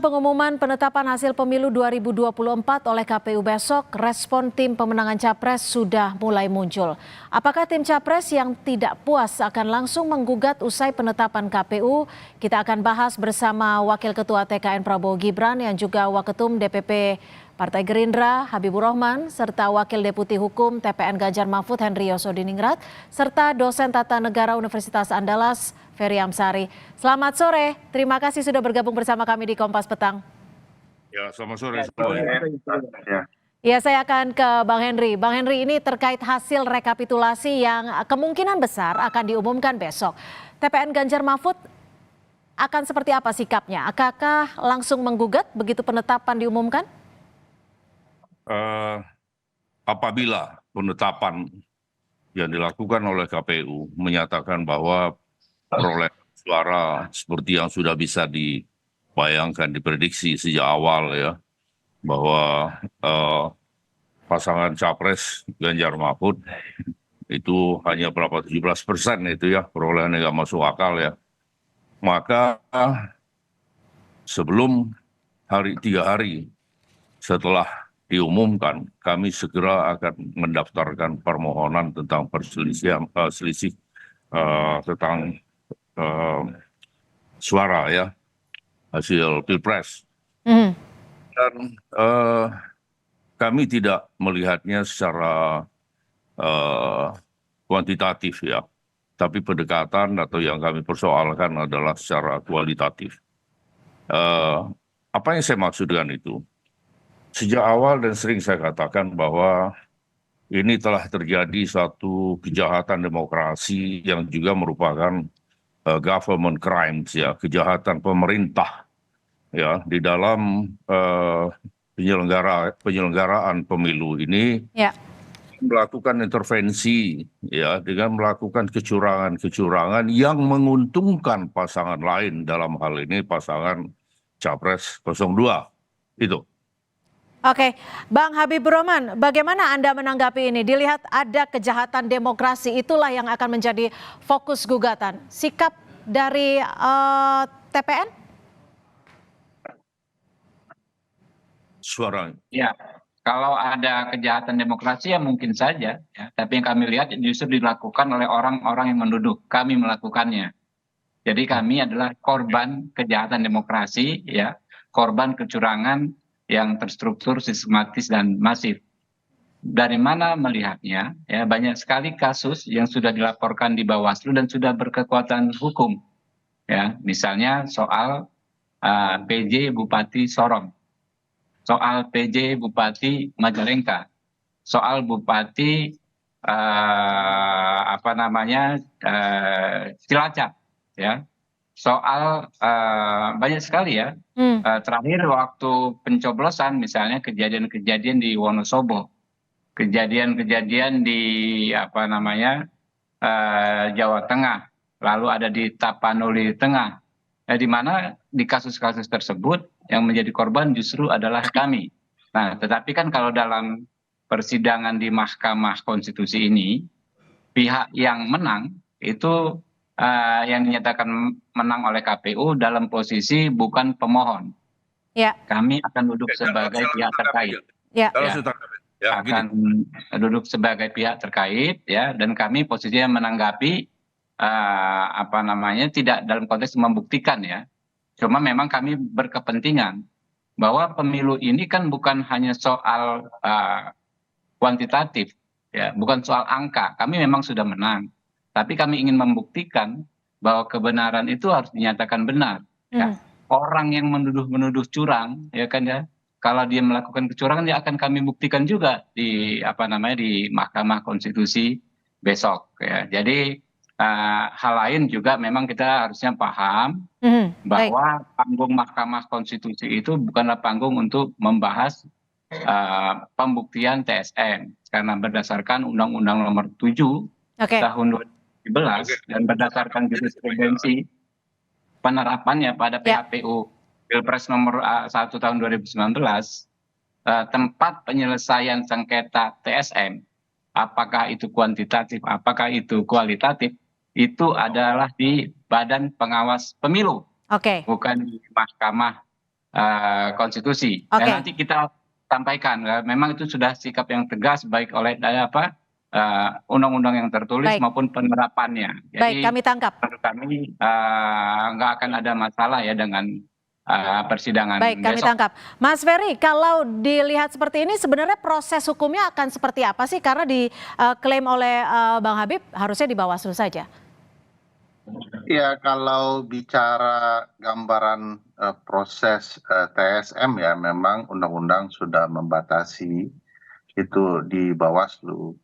pengumuman penetapan hasil pemilu 2024 oleh KPU besok, respon tim pemenangan Capres sudah mulai muncul. Apakah tim Capres yang tidak puas akan langsung menggugat usai penetapan KPU? Kita akan bahas bersama Wakil Ketua TKN Prabowo Gibran yang juga Waketum DPP Partai Gerindra Habibur Rahman, serta Wakil Deputi Hukum TPN Ganjar Mahfud Henry Yosodiningrat, serta dosen Tata Negara Universitas Andalas Ferry Amsari. Selamat sore, terima kasih sudah bergabung bersama kami di Kompas Petang. Ya, selamat sore semuanya. Ya, saya akan ke Bang Henry. Bang Henry, ini terkait hasil rekapitulasi yang kemungkinan besar akan diumumkan besok. TPN Ganjar Mahfud akan seperti apa sikapnya? Apakah langsung menggugat begitu penetapan diumumkan? Apabila penetapan yang dilakukan oleh KPU menyatakan bahwa perolehan suara seperti yang sudah bisa dibayangkan, diprediksi sejak awal ya, bahwa pasangan Capres Ganjar Mahfud itu hanya berapa 17% itu ya, perolehannya nggak masuk akal ya. Maka sebelum 3 hari setelah diumumkan, kami segera akan mendaftarkan permohonan tentang selisih tentang suara ya, hasil Pilpres. Dan kami tidak melihatnya secara kuantitatif ya, tapi pendekatan atau yang kami persoalkan adalah secara kualitatif. Apa yang saya maksud dengan itu? Sejak awal dan sering saya katakan bahwa ini telah terjadi satu kejahatan demokrasi yang juga merupakan government crimes ya, kejahatan pemerintah ya di dalam penyelenggaraan pemilu ini Ya. melakukan intervensi ya dengan melakukan kecurangan yang menguntungkan pasangan lain, dalam hal ini pasangan Capres 02 itu. Oke, Bang Habibur Rahman, bagaimana Anda menanggapi ini? Dilihat ada kejahatan demokrasi, itulah yang akan menjadi fokus gugatan. Sikap dari TPN? Suara. Ya, kalau ada kejahatan demokrasi ya mungkin saja, ya. Tapi yang kami lihat justru dilakukan oleh orang-orang yang menuduh kami melakukannya. Jadi kami adalah korban kejahatan demokrasi, ya, korban kecurangan yang terstruktur, sistematis dan masif. Dari mana melihatnya? Ya, banyak sekali kasus yang sudah dilaporkan di Bawaslu dan sudah berkekuatan hukum. Ya, misalnya soal PJ Bupati Sorong, soal PJ Bupati Majalengka, soal Bupati Cilacap, ya, soal banyak sekali ya. Terakhir waktu pencoblosan misalnya kejadian-kejadian di Wonosobo, kejadian-kejadian di Jawa Tengah, lalu ada di Tapanuli Tengah, di mana di kasus-kasus tersebut yang menjadi korban justru adalah kami. Nah, tetapi kan kalau dalam persidangan di Mahkamah Konstitusi ini, pihak yang menang itu yang dinyatakan menang oleh KPU dalam posisi bukan pemohon. Ya. Kami akan duduk sebagai pihak terkait. Ya. Akan duduk sebagai pihak terkait, ya, dan kami posisinya menanggapi tidak dalam konteks membuktikan ya. Cuma memang kami berkepentingan bahwa pemilu ini kan bukan hanya soal kuantitatif, ya, bukan soal angka. Kami memang sudah menang, tapi kami ingin membuktikan bahwa kebenaran itu harus dinyatakan benar. Ya. Orang yang menuduh curang, ya kan ya, kalau dia melakukan kecurangan, dia akan kami buktikan juga di di Mahkamah Konstitusi besok. Ya. Jadi hal lain juga memang kita harusnya paham bahwa panggung Mahkamah Konstitusi itu bukanlah panggung untuk membahas pembuktian TSN, karena berdasarkan Undang-Undang Nomor 7 tahun 2017 dan berdasarkan jurisprudensi penerapannya pada PHPU Pilpres nomor 1 tahun 2019, tempat penyelesaian sengketa TSN, apakah itu kuantitatif, apakah itu kualitatif, itu adalah di Badan Pengawas Pemilu, bukan di Mahkamah konstitusi. Oke. Dan nanti kita sampaikan, memang itu sudah sikap yang tegas baik oleh undang-undang yang tertulis Baik. maupun penerapannya. Baik, Jadi kami tangkap. menurut kami nggak akan ada masalah ya dengan persidangan Baik, kami besok. tangkap. Mas Ferry, kalau dilihat seperti ini sebenarnya proses hukumnya akan seperti apa sih? Karena diklaim oleh Bang Habib harusnya di Bawaslu saja. Ya, kalau bicara gambaran proses TSM ya, memang undang-undang sudah membatasi itu di Bawaslu.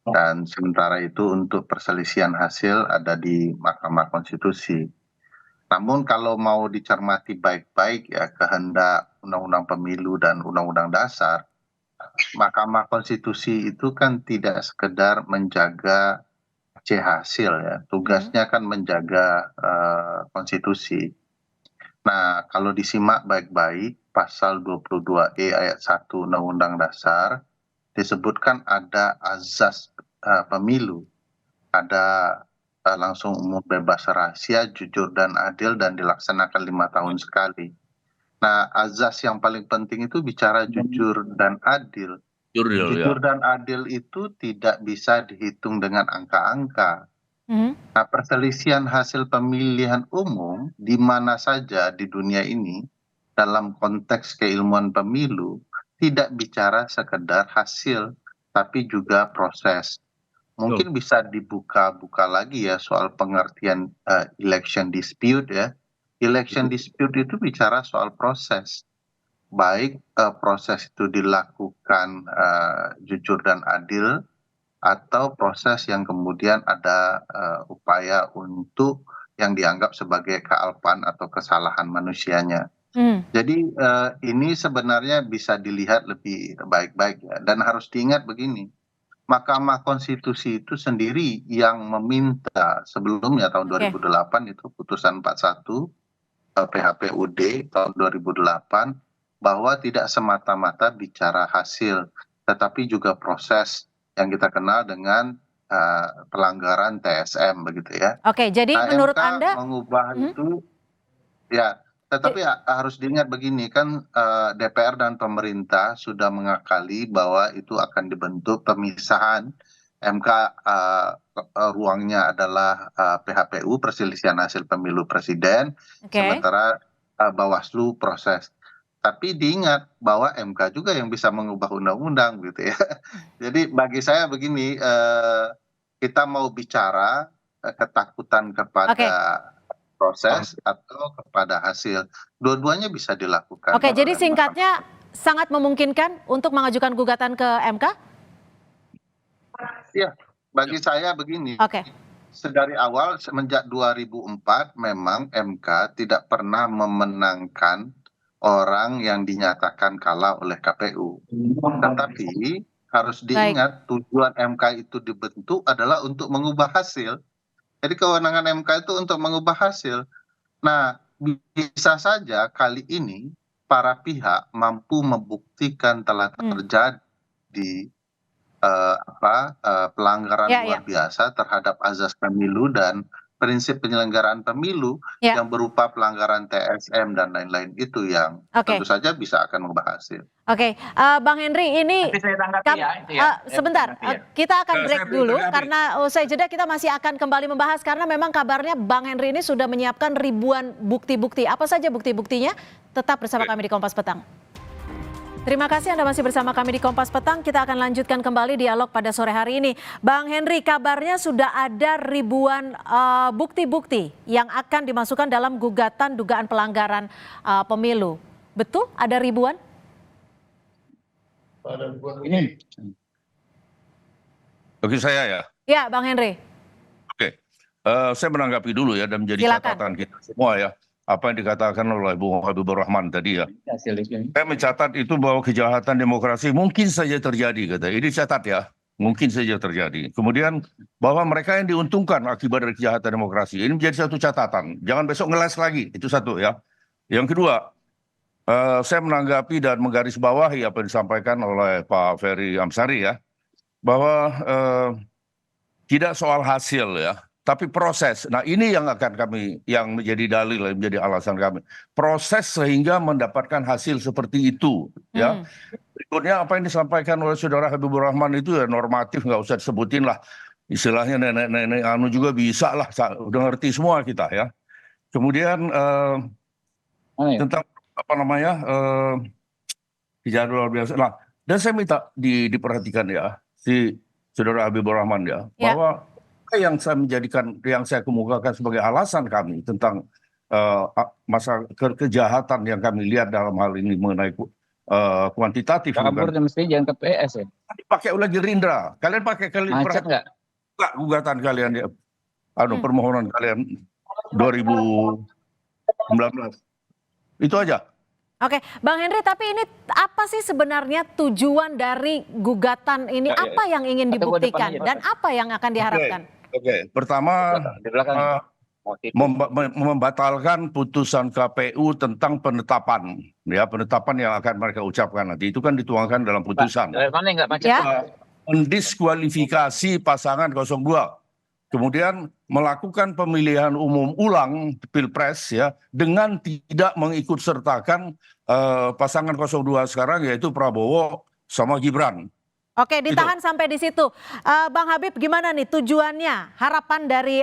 Dan sementara itu untuk perselisihan hasil ada di Mahkamah Konstitusi. Namun kalau mau dicermati baik-baik ya kehendak Undang-Undang Pemilu dan Undang-Undang Dasar, Mahkamah Konstitusi itu kan tidak sekedar menjaga hasil ya, tugasnya kan menjaga konstitusi. Nah, kalau disimak baik-baik, pasal 22E ayat 1 Undang-Undang Dasar disebutkan ada azas pemilu, ada langsung umum bebas rahasia, jujur dan adil dan dilaksanakan 5 tahun sekali. Nah, azas yang paling penting itu bicara jujur dan adil. Jujur dan adil itu tidak bisa dihitung dengan angka-angka. Nah, perselisihan hasil pemilihan umum di mana saja di dunia ini dalam konteks keilmuan pemilu tidak bicara sekedar hasil, tapi juga proses. Mungkin bisa dibuka-buka lagi ya soal pengertian election dispute ya. Election dispute itu bicara soal proses. Baik proses itu dilakukan jujur dan adil, atau proses yang kemudian ada upaya untuk yang dianggap sebagai kealpaan atau kesalahan manusianya. Jadi ini sebenarnya bisa dilihat lebih baik-baik ya. Dan harus diingat begini, Mahkamah Konstitusi itu sendiri yang meminta sebelumnya tahun 2008 itu putusan 41 PHPUD tahun 2008 bahwa tidak semata-mata bicara hasil, tetapi juga proses yang kita kenal dengan pelanggaran TSM begitu ya. Oke, jadi Nah, menurut MK Anda mengubah itu ya, tetapi harus diingat begini kan DPR dan pemerintah sudah mengakali bahwa itu akan dibentuk pemisahan. MK ruangnya adalah PHPU perselisihan hasil pemilu presiden, sementara Bawaslu proses. Tapi diingat bahwa MK juga yang bisa mengubah undang-undang gitu ya. Jadi bagi saya begini, kita mau bicara ketakutan kepada proses atau kepada hasil. Dua-duanya bisa dilakukan. Oke, jadi singkatnya sangat memungkinkan untuk mengajukan gugatan ke MK? Ya, bagi saya begini. Sedari awal semenjak 2004 memang MK tidak pernah memenangkan orang yang dinyatakan kalah oleh KPU. Tetapi harus diingat tujuan MK itu dibentuk adalah untuk mengubah hasil. Jadi kewenangan MK itu untuk mengubah hasil. Nah, bisa saja kali ini para pihak mampu membuktikan telah terjadi pelanggaran luar biasa terhadap azas pemilu dan prinsip penyelenggaraan pemilu yang berupa pelanggaran TSM dan lain-lain itu yang tentu saja bisa akan mengubah hasil. Oke, Bang Henry ini sebentar, kita akan break dulu karena usai jeda kita masih akan kembali membahas karena memang kabarnya Bang Henry ini sudah menyiapkan ribuan bukti-bukti. Apa saja bukti-buktinya? Tetap bersama kami di Kompas Petang. Terima kasih Anda masih bersama kami di Kompas Petang. Kita akan lanjutkan kembali dialog pada sore hari ini. Bang Henry, kabarnya sudah ada ribuan bukti-bukti yang akan dimasukkan dalam gugatan dugaan pelanggaran pemilu. Betul? Ada ribuan? Ini. Bagi saya ya. Ya, Bang Henry. Oke, saya menanggapi dulu ya dan menjadi catatan kita semua ya. Apa yang dikatakan oleh Bung Habibur Rahman tadi ya. Saya mencatat itu bahwa kejahatan demokrasi mungkin saja terjadi, kata. Ini catat ya, mungkin saja terjadi. Kemudian bahwa mereka yang diuntungkan akibat dari kejahatan demokrasi, ini menjadi satu catatan. Jangan besok ngeles lagi, itu satu ya. Yang kedua, saya menanggapi dan menggarisbawahi apa yang disampaikan oleh Pak Ferry Amsari ya, bahwa tidak soal hasil ya. tapi proses. Nah, ini yang akan kami, yang menjadi dalil, yang menjadi alasan kami. Proses sehingga mendapatkan hasil seperti itu, ya. Berikutnya apa yang disampaikan oleh Saudara Habibur Rahman itu ya normatif, nggak usah disebutin lah. Istilahnya nenek-nenek anu juga bisa lah, udah ngerti semua kita ya. Kemudian tentang apa namanya kejadian luar biasa. Nah, dan saya minta diperhatikan ya si Saudara Habibur Rahman ya, bahwa yang saya kemukakan sebagai alasan kami tentang masa kejahatan yang kami lihat dalam hal ini mengenai kuantitatif, kabur mesti jangan ke PS ya. Dipakai oleh Gerindra. Kalian pakai Macet nggak? Gugatan kalian ya, permohonan kalian 2019. Itu aja. Oke, Bang Henry, tapi ini apa sih sebenarnya tujuan dari gugatan ini? Apa yang ingin dibuktikan dan apa yang akan diharapkan? Oke. Pertama, membatalkan putusan KPU tentang penetapan, ya, penetapan yang akan mereka ucapkan nanti. Itu kan dituangkan dalam putusan. Mana nggak macet? Mendiskualifikasi pasangan 02. Kemudian melakukan pemilihan umum ulang Pilpres ya dengan tidak mengikut sertakan pasangan 02 sekarang, yaitu Prabowo sama Gibran. Oke, ditahan sampai di situ. Bang Habib, gimana nih tujuannya? Harapan dari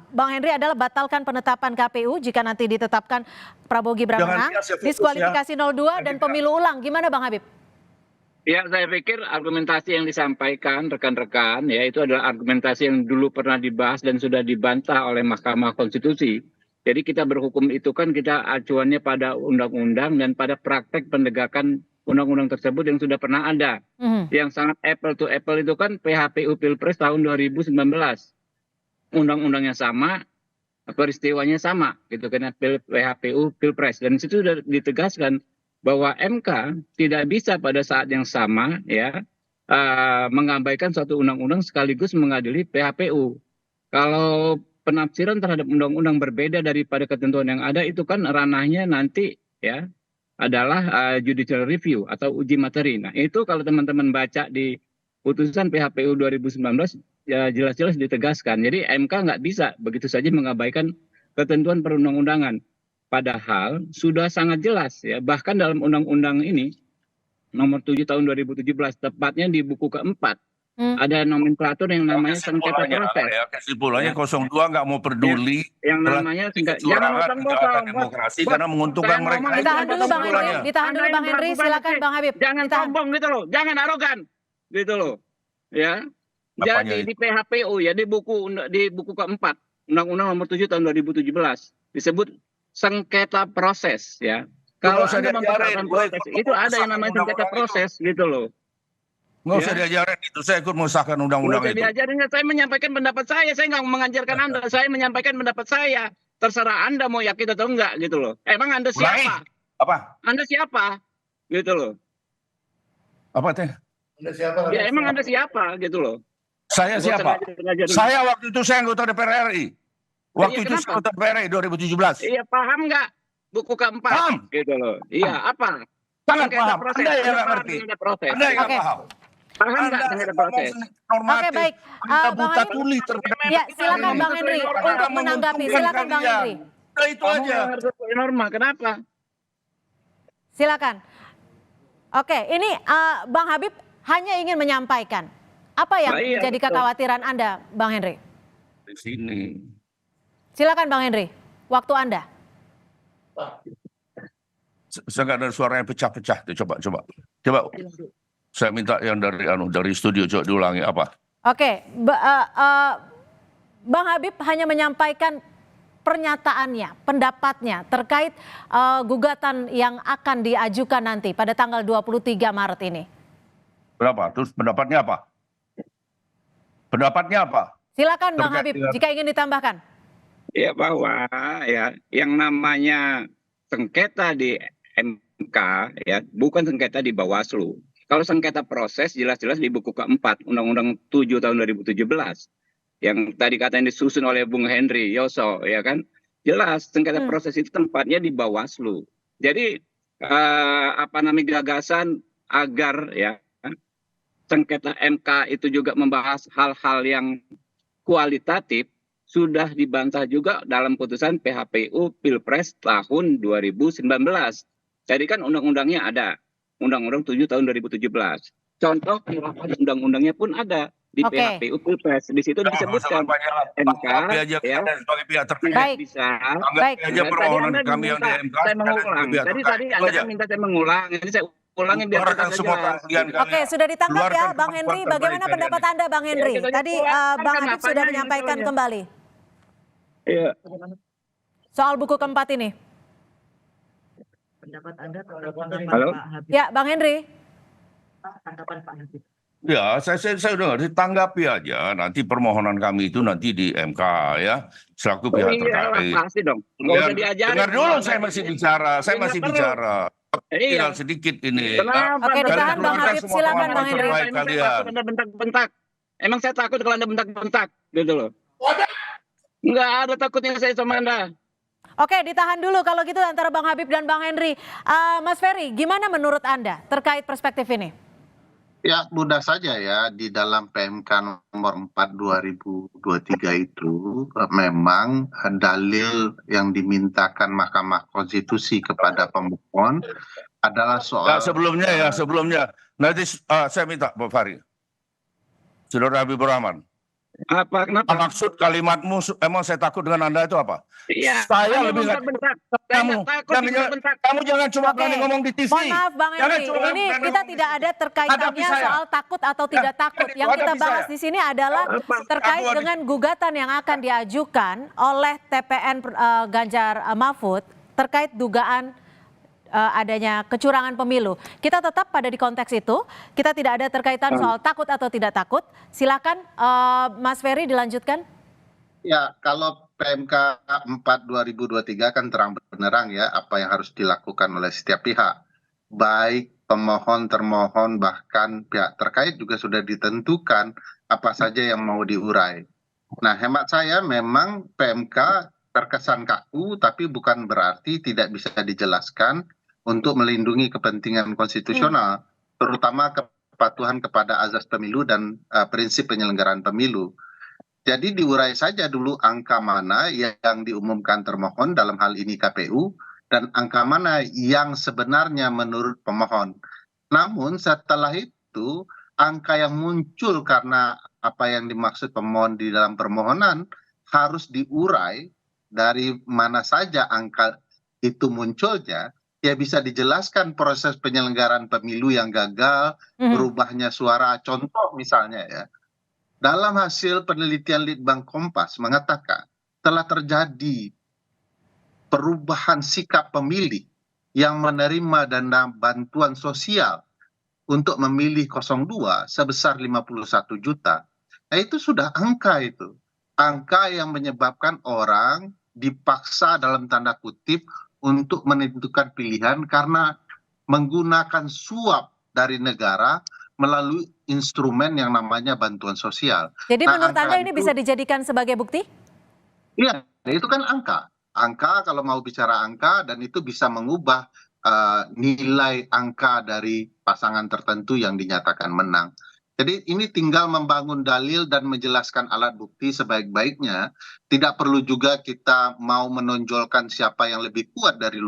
Bang Henry adalah batalkan penetapan KPU jika nanti ditetapkan Prabowo Gibran menang, diskualifikasi 02 dan pemilu ulang. Gimana Bang Habib? Ya, saya pikir argumentasi yang disampaikan rekan-rekan ya itu adalah argumentasi yang dulu pernah dibahas dan sudah dibantah oleh Mahkamah Konstitusi. Jadi kita berhukum itu kan kita acuannya pada undang-undang dan pada praktek penegakan undang-undang tersebut yang sudah pernah ada. Yang sangat apple to apple itu kan PHPU Pilpres tahun 2019. Undang-undangnya sama, peristiwanya sama gitu kan, PHPU Pilpres, dan situ sudah ditegaskan bahwa MK tidak bisa pada saat yang sama ya mengabaikan suatu undang-undang sekaligus mengadili PHPU. Kalau penafsiran terhadap undang-undang berbeda daripada ketentuan yang ada, itu kan ranahnya nanti ya adalah judicial review atau uji materi. Nah, itu kalau teman-teman baca di putusan PHPU 2019 ya jelas-jelas ditegaskan. Jadi MK nggak bisa begitu saja mengabaikan ketentuan perundang-undangan. Padahal sudah sangat jelas ya, bahkan dalam undang-undang ini nomor 7 tahun 2017, tepatnya di buku keempat, ada nomenklatur yang namanya sengketa proses. Kesimpulannya 02 nggak mau peduli yang namanya jangan demokrasi karena menguntungkan mereka. Ditahan dulu Bang Henry, ditahan dulu Bang Henry, silakan Bang Habib. Jangan sombong gitu loh, jangan arogan gitu loh. Ya. Jadi di PHPU ya di buku keempat Undang-Undang nomor 7 tahun 2017 disebut sengketa proses ya. Kalau Anda mempertahankan proses itu ada yang namanya sengketa proses gitu loh. Nggak usah diajarin itu, saya ikut mengesahkan undang-undang itu. Diajarin, saya menyampaikan pendapat saya nggak mengajarkan Anda, saya menyampaikan pendapat saya. Terserah Anda mau yakin atau enggak gitu loh. Emang Anda siapa? Apa? Anda siapa? Gitu loh. Apa teh? Anda siapa? Ya emang Anda siapa gitu loh. Saya siapa? Saya waktu itu saya anggota DPR RI. Waktu itu saya anggota DPR RI 2017. Iya, paham nggak? Buku keempat. Paham. Gitu loh. Iya, apa? Sangat paham. Anda yang nggak ngerti. Anda yang nggak paham. Paham nggak terhadap proses? Oke, baik. Bang Henry. Ya, silakan Bang Henry untuk menanggapi. Silakan Bang Henry. Itu aja. Norma, kenapa? Silakan. Oke, ini Bang Habib hanya ingin menyampaikan apa yang jadi kekhawatiran Anda, Bang Henry? Di sini. Silakan Bang Henry, waktu Anda. Saya nggak ada suara yang pecah-pecah. Coba. Saya minta yang dari studio coba diulangi apa? Oke, Bang Habib hanya menyampaikan pernyataannya, pendapatnya terkait gugatan yang akan diajukan nanti pada tanggal 23 Maret ini. Berapa? Terus pendapatnya apa? Silakan Bang Habib jika ingin ditambahkan. Ya, bahwa ya yang namanya sengketa di MK ya bukan sengketa di Bawaslu. Kalau sengketa proses jelas-jelas di buku keempat Undang-Undang 7 tahun 2017 yang tadi katanya disusun oleh Bung Henry Yoso ya kan, jelas sengketa proses itu tempatnya di Bawaslu. Jadi gagasan agar ya sengketa MK itu juga membahas hal-hal yang kualitatif sudah dibantah juga dalam putusan PHPU Pilpres tahun 2019. Jadi kan undang-undangnya ada, Undang-Undang 7 tahun 2017. Contoh penerapan undang-undangnya pun ada di Oke. PHPU Pilpres. Di situ disebutkan MK ya sebagai pihak terkait. Baik. bisa. Baik. Aja Tadi permohonan Anda kami yang di minta MK. saya mengulang. Tadi Anda kan minta saya mengulang. Ini saya ulangi biar Keluarkan kita semua jelas. keahlian kalian. Oke, sudah ditangkap ya Keluarkan Bang Henry. kemampuan Bagaimana terbaik pendapat kalian. Anda Bang Henry? kita Tadi keluarkan Bang Habib sudah apanya menyampaikan ini kembali Iya. soal buku keempat ini. Pendapat Anda Halo? Pak Habib. Ya, Bang Henry. Tanggapan Pak Habib. Ya, saya udah ngerti, tanggapi aja nanti permohonan kami itu nanti di MK ya, selaku pihak Iyalah, terkait. pasti dong. Nggak Ya, usah diajarin. dengar dulu, saya masih bicara, nggak perlu. Tinggal Iya. sedikit ini. Kenapa? Oke, Kalian ditahan Bang keluarkan Habib. semua Silakan kemampuan Bang Henry. terbaik Emang saya kalian. takut Anda bentak-bentak. Emang saya takut kalau Anda bentak-bentak, gitu loh. Nggak ada takutnya saya sama Anda. Oke, ditahan dulu kalau gitu antara Bang Habib dan Bang Henry. Mas Ferry, gimana menurut Anda terkait perspektif ini? Ya, mudah saja ya, di dalam PMK nomor 4 2023 itu memang dalil yang dimintakan Mahkamah Konstitusi kepada pemohon adalah soal Sebelumnya. Nanti saya minta Pak Fahri. Saudara Habibur Rahman. Apa? Kenapa? Maksud kalimatmu, emang saya takut dengan Anda itu apa? Iya. Saya Anda lebih nggak bentak-bentak. Saya nggak takut dibentak-bentak. Kamu jangan cuma Oke. berani ngomong di TV. Mohon maaf Bang Jangan Henry, cuma ini berani kita ngomong tidak di ada TV. terkaitannya Hadapi saya. soal takut atau tidak takut. itu, Yang kita hadapi bahas saya. di sini adalah terkait Aku dengan gugatan yang akan diajukan oleh TPN Ganjar Mahfud terkait dugaan adanya kecurangan pemilu. Kita tetap pada di konteks itu, kita tidak ada terkaitan soal takut atau tidak takut. Silakan Mas Ferry dilanjutkan. ya, kalau PMK 4 2023 kan terang benerang ya apa yang harus dilakukan oleh setiap pihak. Baik pemohon, termohon, bahkan pihak terkait juga sudah ditentukan apa saja yang mau diurai. Nah, hemat saya memang PMK terkesan kaku, tapi bukan berarti tidak bisa dijelaskan untuk melindungi kepentingan konstitusional, terutama kepatuhan kepada azas pemilu dan prinsip penyelenggaraan pemilu. Jadi diurai saja dulu angka mana yang diumumkan termohon dalam hal ini KPU dan angka mana yang sebenarnya menurut pemohon. Namun setelah itu angka yang muncul karena apa yang dimaksud pemohon di dalam permohonan harus diurai dari mana saja angka itu munculnya. Ya bisa dijelaskan proses penyelenggaraan pemilu yang gagal, berubahnya suara. Contoh misalnya ya, dalam hasil penelitian Litbang Kompas mengatakan telah terjadi perubahan sikap pemilih yang menerima dana bantuan sosial untuk memilih 02 sebesar 51 juta. Nah itu sudah angka itu. Angka yang menyebabkan orang dipaksa dalam tanda kutip untuk menentukan pilihan karena menggunakan suap dari negara melalui instrumen yang namanya bantuan sosial. Jadi Nah, menurut angka Anda ini itu- bisa dijadikan sebagai bukti? Iya, itu kan angka. Angka kalau mau bicara angka dan itu bisa mengubah nilai angka dari pasangan tertentu yang dinyatakan menang. Jadi ini tinggal membangun dalil dan menjelaskan alat bukti sebaik-baiknya. Tidak perlu juga kita mau menonjolkan siapa yang lebih kuat di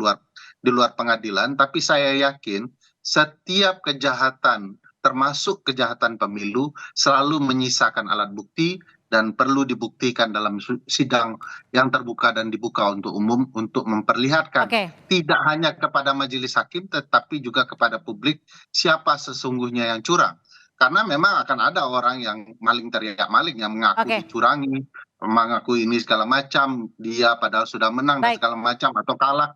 luar pengadilan, tapi saya yakin setiap kejahatan termasuk kejahatan pemilu selalu menyisakan alat bukti dan perlu dibuktikan dalam sidang yang terbuka dan dibuka untuk umum untuk memperlihatkan Oke. tidak hanya kepada majelis hakim tetapi juga kepada publik siapa sesungguhnya yang curang. Karena memang akan ada orang yang maling teriak maling yang mengaku Oke. dicurangi, mengaku ini segala macam, dia padahal sudah menang dan Baik. segala macam atau kalah.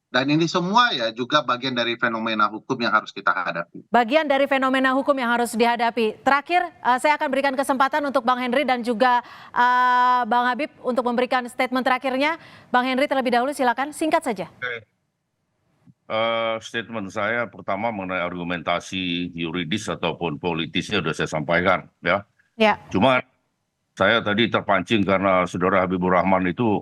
Dan ini semua ya juga bagian dari fenomena hukum yang harus kita hadapi. Bagian dari fenomena hukum yang harus dihadapi. Terakhir, saya akan berikan kesempatan untuk Bang Henry dan juga Bang Habib untuk memberikan statement terakhirnya. Bang Henry terlebih dahulu silakan, singkat saja. Statement saya pertama mengenai argumentasi yuridis ataupun politisnya sudah saya sampaikan ya. Ya. Cuma saya tadi terpancing karena saudara Habibur Rahman itu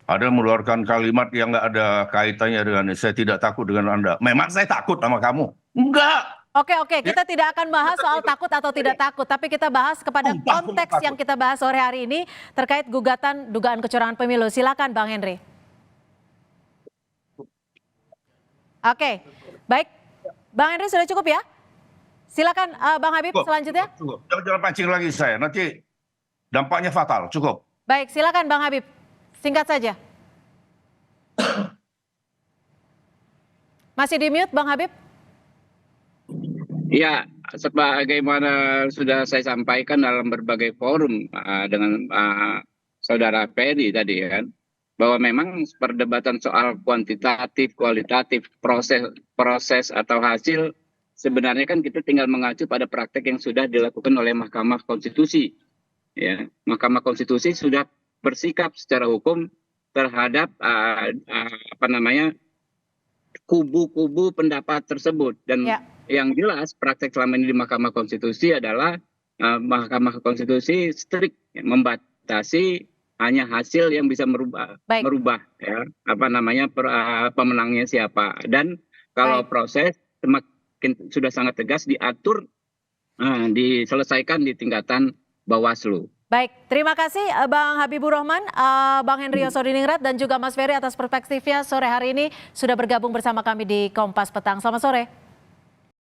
ada mengeluarkan kalimat yang nggak ada kaitannya dengan saya tidak takut dengan Anda. Memang saya takut sama kamu? Enggak. Oke, kita tidak akan bahas soal takut atau tidak takut, tapi kita bahas kepada konteks yang kita bahas sore hari ini terkait gugatan dugaan kecurangan pemilu. Silakan Bang Henry. Oke, baik. Bang Henry sudah cukup ya? Silakan Bang Habib selanjutnya. Cukup. Jangan pancing lagi saya, nanti dampaknya fatal. Cukup. Baik, silakan Bang Habib. Singkat saja. Masih di mute Bang Habib? Ya, sebagaimana sudah saya sampaikan dalam berbagai forum dengan saudara Ferry tadi kan, bahwa memang perdebatan soal kuantitatif, kualitatif, proses atau hasil sebenarnya kan kita tinggal mengacu pada praktek yang sudah dilakukan oleh Mahkamah Konstitusi. Ya, Mahkamah Konstitusi sudah bersikap secara hukum terhadap kubu-kubu pendapat tersebut dan yang jelas praktek selama ini di Mahkamah Konstitusi adalah Mahkamah Konstitusi strict membatasi hanya hasil yang bisa merubah ya pemenangnya siapa, dan kalau proses semakin sudah sangat tegas diatur diselesaikan di tingkatan Bawaslu. Baik, terima kasih Bang Habibur Rahman, Bang Henry Yosodiningrat dan juga Mas Ferry atas perspektifnya sore hari ini sudah bergabung bersama kami di Kompas Petang. Selamat sore.